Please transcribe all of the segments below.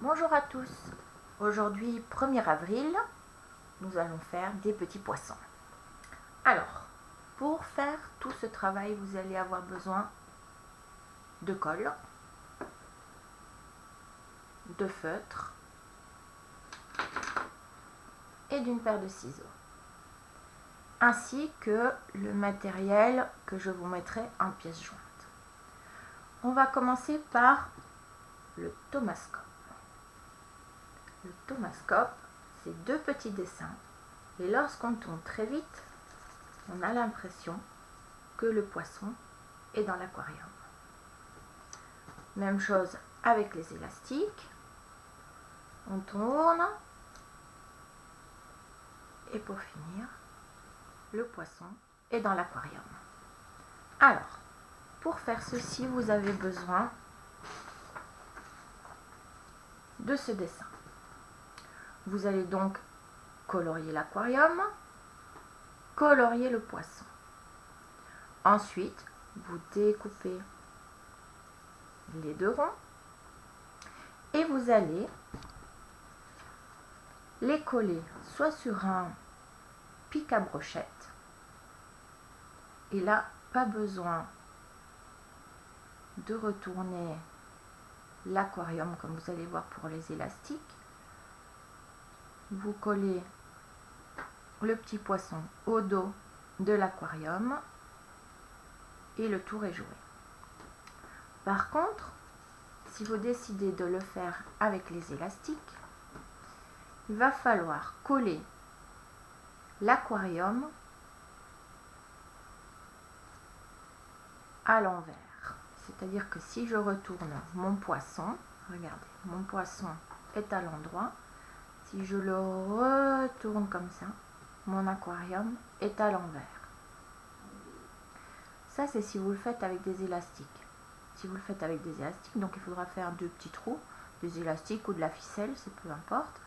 Bonjour à tous. Aujourd'hui 1er avril, nous allons faire des petits poissons. Alors, pour faire tout ce travail, vous allez avoir besoin de colle, de feutre et d'une paire de ciseaux, ainsi que le matériel que je vous mettrai en pièces jointes. On va commencer par le thomascope. Le thomascope, c'est deux petits dessins et lorsqu'on tourne très vite, on a l'impression que le poisson est dans l'aquarium. Même chose avec les élastiques. On tourne et pour finir, le poisson est dans l'aquarium. Alors, pour faire ceci, vous avez besoin de ce dessin. Vous allez donc colorier l'aquarium, colorier le poisson. Ensuite, vous découpez les deux ronds et vous allez les coller soit sur un pic à brochette, et là, pas besoin de retourner l'aquarium comme vous allez voir pour les élastiques. Vous collez le petit poisson au dos de l'aquarium et le tour est joué. Par contre, si vous décidez de le faire avec les élastiques, il va falloir coller l'aquarium à l'envers. C'est-à-dire que si je retourne mon poisson, regardez, mon poisson est à l'endroit. Si je le retourne comme ça, mon aquarium est à l'envers. Ça, c'est si vous le faites avec des élastiques. Si vous le faites avec des élastiques, donc il faudra faire deux petits trous, des élastiques ou de la ficelle, c'est peu importe.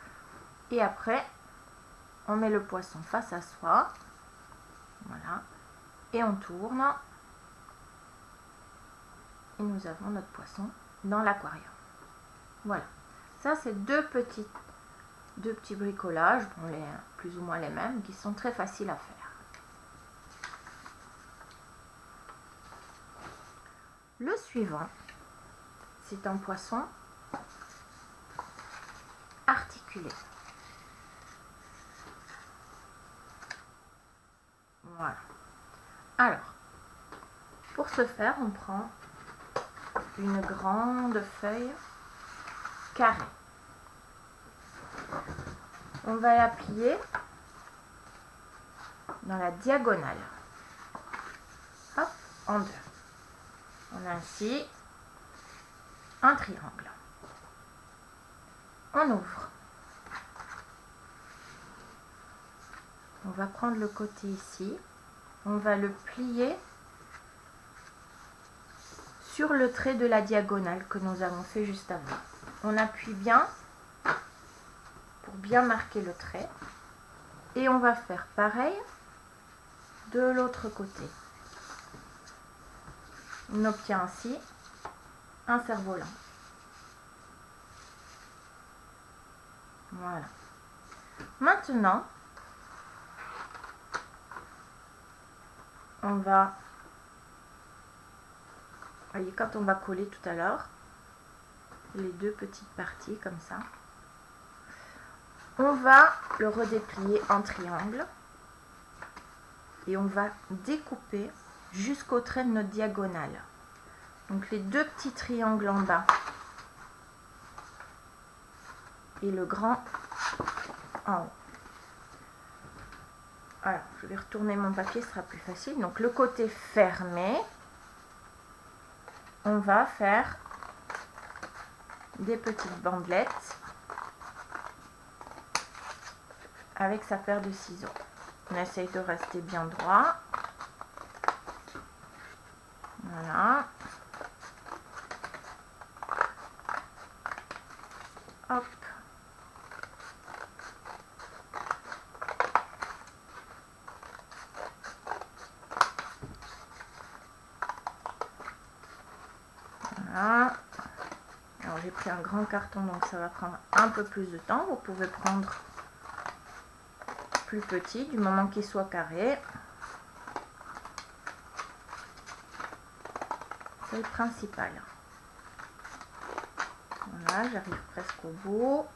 Et après, on met le poisson face à soi. Voilà. Et on tourne. Et nous avons notre poisson dans l'aquarium. Voilà. Ça, c'est deux petits bricolages, bon, plus ou moins les mêmes, qui sont très faciles à faire. Le suivant, c'est un poisson articulé. Voilà. Alors, pour ce faire, on prend une grande feuille carrée. On va la plier dans la diagonale. Hop, en deux. On a ainsi un triangle. On ouvre. On va prendre le côté ici. On va le plier sur le trait de la diagonale que nous avons fait juste avant. On appuie bien pour bien marquer le trait. Et on va faire pareil de l'autre côté. On obtient ainsi un cerf-volant. Voilà. Maintenant, on va, voyez, quand on va coller tout à l'heure, les deux petites parties comme ça, on va le redéplier en triangle et on va découper jusqu'au trait de notre diagonale. Donc les deux petits triangles en bas et le grand en haut. Alors, je vais retourner mon papier, ce sera plus facile. Donc le côté fermé, on va faire des petites bandelettes avec sa paire de ciseaux. On essaye de rester bien droit. Voilà. Hop. Voilà. Alors j'ai pris un grand carton, donc ça va prendre un peu plus de temps. Vous pouvez prendre plus petit, du moment qu'il soit carré. C'est le principal. Voilà, j'arrive presque au bout.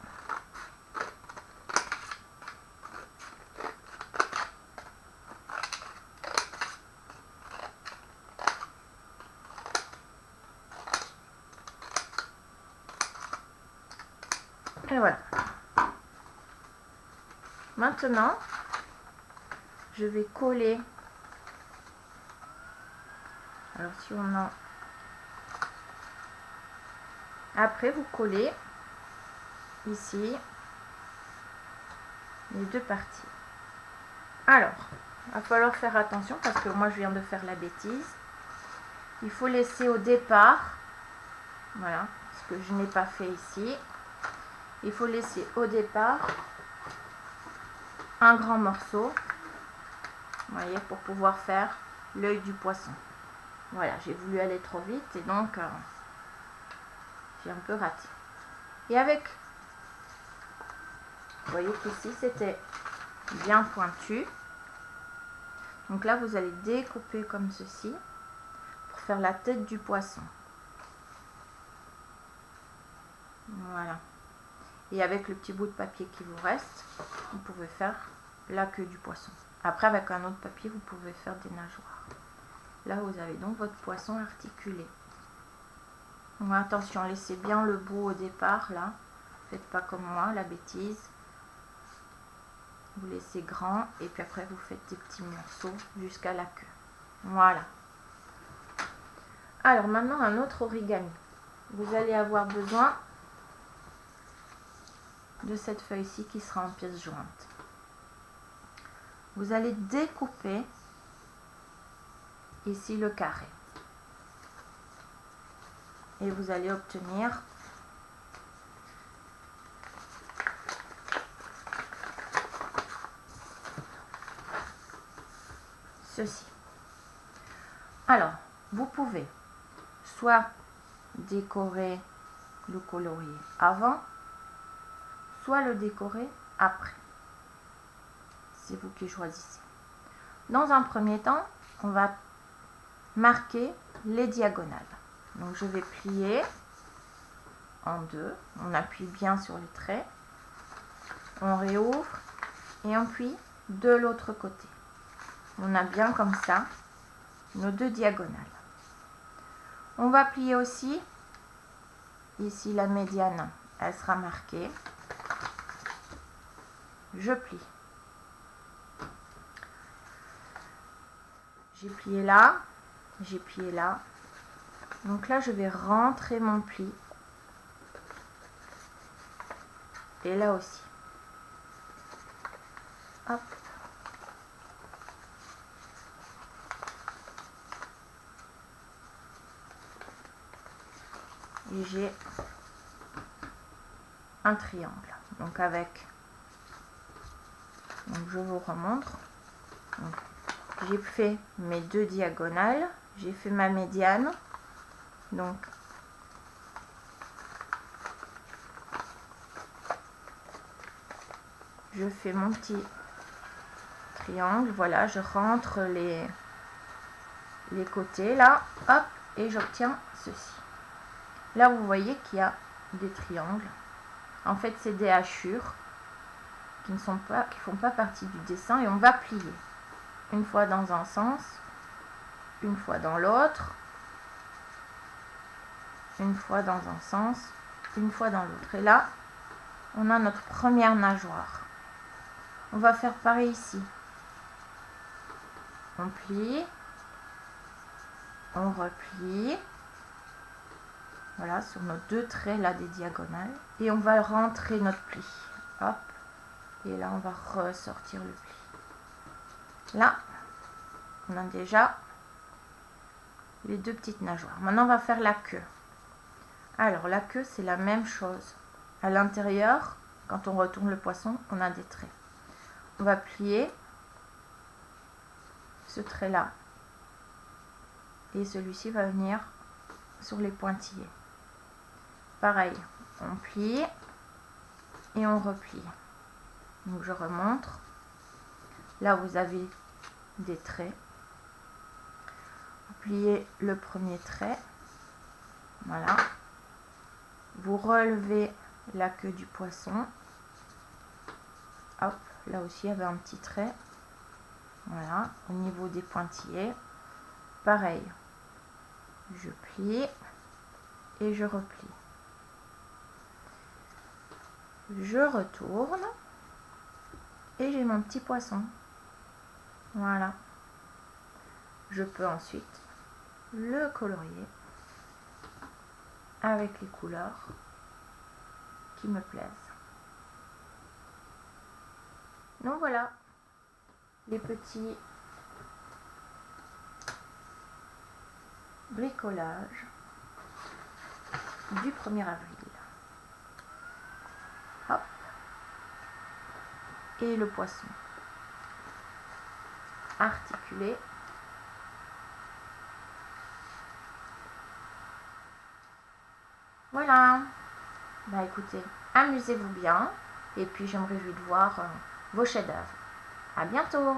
Et voilà. Maintenant, je vais coller. Alors si on a... Après, vous collez ici les deux parties. Alors, il va falloir faire attention parce que moi je viens de faire la bêtise. Il faut laisser au départ, voilà, ce que je n'ai pas fait ici. Il faut laisser au départ un grand morceau, vous voyez, pour pouvoir faire l'œil du poisson. Voilà, j'ai voulu aller trop vite et donc j'ai un peu raté. Et avec, vous voyez qu'ici c'était bien pointu. Donc là vous allez découper comme ceci pour faire la tête du poisson. Voilà. Et avec le petit bout de papier qui vous reste, vous pouvez faire la queue du poisson. Après, avec un autre papier, vous pouvez faire des nageoires. Là, vous avez donc votre poisson articulé. Donc, attention, laissez bien le bout au départ, là. Faites pas comme moi, la bêtise. Vous laissez grand et puis après, vous faites des petits morceaux jusqu'à la queue. Voilà. Alors, maintenant, un autre origami. Vous allez avoir besoin de cette feuille-ci qui sera en pièces jointes. Vous allez découper ici le carré. Et vous allez obtenir ceci. Alors, vous pouvez soit décorer le colorier avant, soit le décorer après. C'est vous qui choisissez. Dans un premier temps, on va marquer les diagonales. Donc je vais plier en deux. On appuie bien sur les traits. On réouvre et on plie de l'autre côté. On a bien comme ça nos deux diagonales. On va plier aussi. Ici la médiane, elle sera marquée. Je plie. J'ai plié là, j'ai plié là. Donc là, je vais rentrer mon pli. Et là aussi. Hop. Et j'ai un triangle. Donc avec... Donc je vous remontre. J'ai fait mes deux diagonales. J'ai fait ma médiane. Donc je fais mon petit triangle, voilà, je rentre les côtés là, hop, et j'obtiens ceci. Là vous voyez qu'il y a des triangles. En fait c'est des hachures qui font pas partie du dessin et on va plier une fois dans un sens, une fois dans l'autre, une fois dans un sens, une fois dans l'autre. Et là, on a notre première nageoire. On va faire pareil ici. On plie, on replie, voilà, sur nos deux traits là des diagonales. Et on va rentrer notre pli. Hop. Et là, on va ressortir le pli. Là, on a déjà les deux petites nageoires. Maintenant, on va faire la queue. Alors, la queue, c'est la même chose. À l'intérieur, quand on retourne le poisson, on a des traits. On va plier ce trait-là. Et celui-ci va venir sur les pointillés. Pareil, on plie et on replie. Donc je remontre. Là vous avez des traits. Vous pliez le premier trait. Voilà. Vous relevez la queue du poisson. Hop, là aussi il y avait un petit trait. Voilà, au niveau des pointillés. Pareil, je plie et je replie. Je retourne et j'ai mon petit poisson. Voilà. Je peux ensuite le colorier avec les couleurs qui me plaisent. Donc voilà les petits bricolages du 1er avril. Hop. Et le poisson articulé. Voilà. Bah écoutez, amusez-vous bien et puis je me réjouis de voir vos chefs-d'œuvre. À bientôt.